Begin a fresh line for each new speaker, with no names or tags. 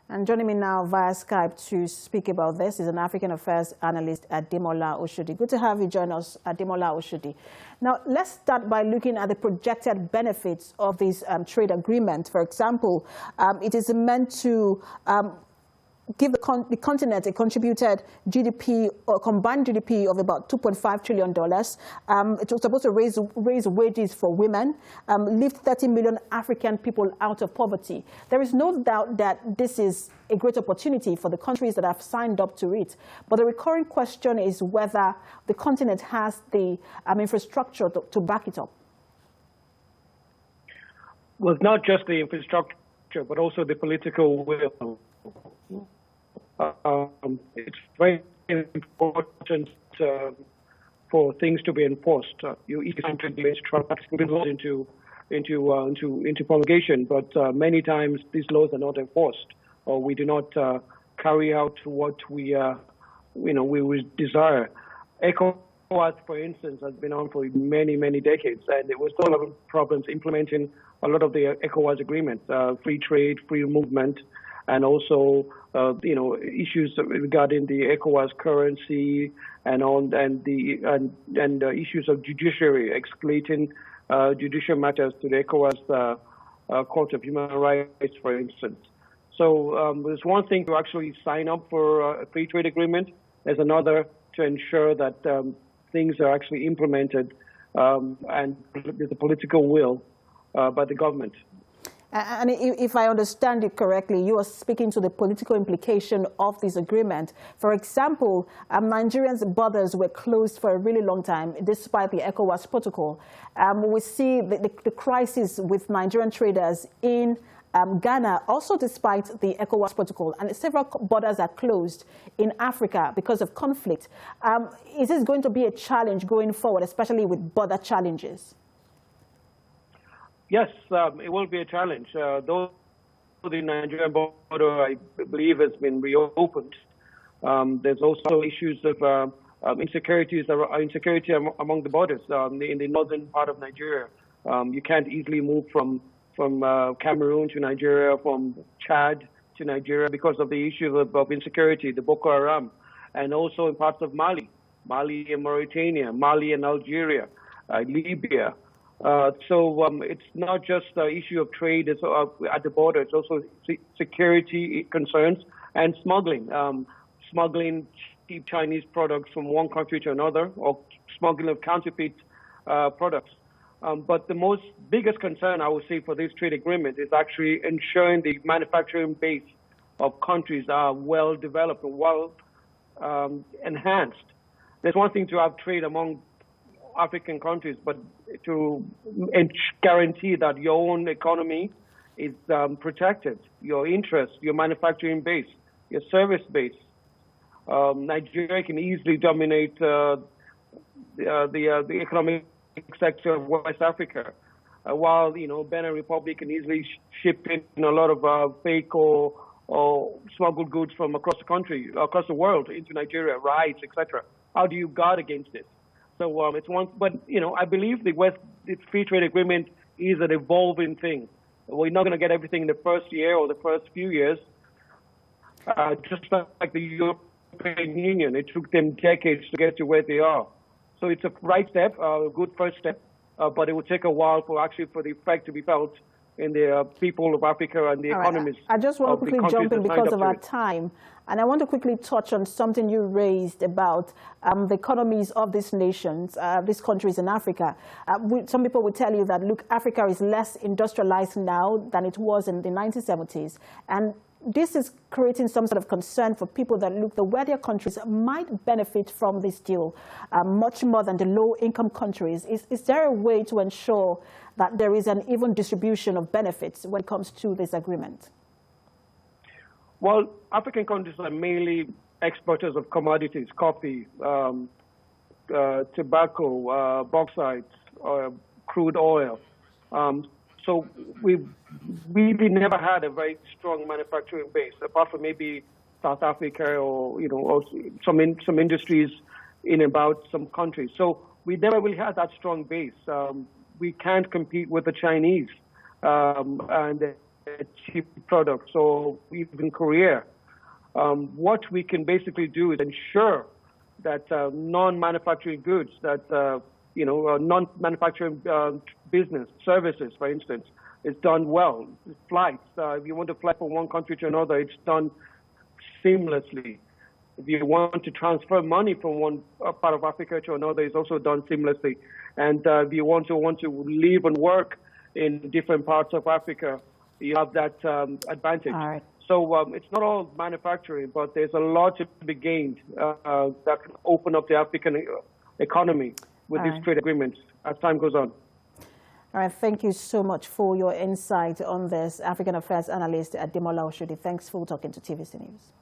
And joining me now via Skype to speak about this is an African Affairs analyst, Ademola Oshodi. Good to have you join us, Ademola Oshodi. Now, let's start by looking at the projected benefits of this trade agreement. For example, it is meant to give the continent a contributed GDP or combined GDP of about $2.5 trillion. It was supposed to raise wages for women, lift 30 million African people out of poverty. There is no doubt that this is a great opportunity for the countries that have signed up to it. But the recurring question is whether the continent has the infrastructure to back it up.
Well, it's not just the infrastructure, but also the political will. It's very important for things to be enforced. You each country try to put laws into promulgation, but many times these laws are not enforced, or we do not carry out what we would desire. ECOWAS, for instance, has been on for many decades, and there was still a lot of problems implementing a lot of the ECOWAS agreements, free trade, free movement, and also issues regarding the ECOWAS currency and the issues of judiciary, escalating judicial matters to the ECOWAS Court of Human Rights, for instance. So there's one thing to actually sign up for a free trade agreement. There's another to ensure that things are actually implemented and there's a political will by the government.
And if I understand it correctly, you are speaking to the political implication of this agreement. For example, Nigerians' borders were closed for a really long time, despite the ECOWAS protocol. We see the crisis with Nigerian traders in Ghana, also despite the ECOWAS protocol, and several borders are closed in Africa because of conflict. Is this going to be a challenge going forward, especially with border challenges?
Yes, it will be a challenge. Though the Nigerian border, I believe, has been reopened, there's also issues of insecurity among the borders. In the northern part of Nigeria, you can't easily move from Cameroon to Nigeria, from Chad to Nigeria because of the issue of insecurity, the Boko Haram, and also in parts of Mali and Mauritania, Mali and Algeria, Libya. So it's not just the issue of trade at the border, it's also security concerns and smuggling. Smuggling cheap Chinese products from one country to another, or smuggling of counterfeit products. But the biggest concern, I would say, for this trade agreement is actually ensuring the manufacturing base of countries are well developed and well enhanced. There's one thing to have trade among African countries, but to guarantee that your own economy is protected, your interests, your manufacturing base, your service base. Nigeria can easily dominate the economic sector of West Africa, while Benin Republic can easily ship in a lot of fake or smuggled goods from across the world into Nigeria, rice, etc. How do you guard against this? So it's one, but I believe the free trade agreement is an evolving thing. We're not going to get everything in the first year or the first few years. Just like the European Union, it took them decades to get to where they are. So it's a right step, a good first step, but it will take a while for the effect to be felt in the people of Africa and the economies.
I just want to quickly jump in because of our time. And I want to quickly touch on something you raised about the economies of these nations, these countries in Africa. Some people will tell you that, look, Africa is less industrialized now than it was in the 1970s. And this is creating some sort of concern for people that look, the wealthier countries might benefit from this deal much more than the low-income countries. Is there a way to ensure that there is an even distribution of benefits when it comes to this agreement?
Well, African countries are mainly exporters of commodities, coffee, tobacco, bauxite, crude oil. So we've really never had a very strong manufacturing base, apart from maybe South Africa or some industries in about some countries. So we never really had that strong base. We can't compete with the Chinese, and cheap products, or even Korea. What we can basically do is ensure that non-manufacturing goods, that non-manufacturing business, services, for instance, is done well. Flights, if you want to fly from one country to another, it's done seamlessly. If you want to transfer money from one part of Africa to another, it's also done seamlessly. And if you want to live and work in different parts of Africa, you have that advantage.
All right.
So it's not all manufacturing, but there's a lot to be gained that can open up the African economy with these trade agreements as time goes on.
All right. Thank you so much for your insight on this. African Affairs Analyst Ademola Oshodi. Thanks for talking to TVC News.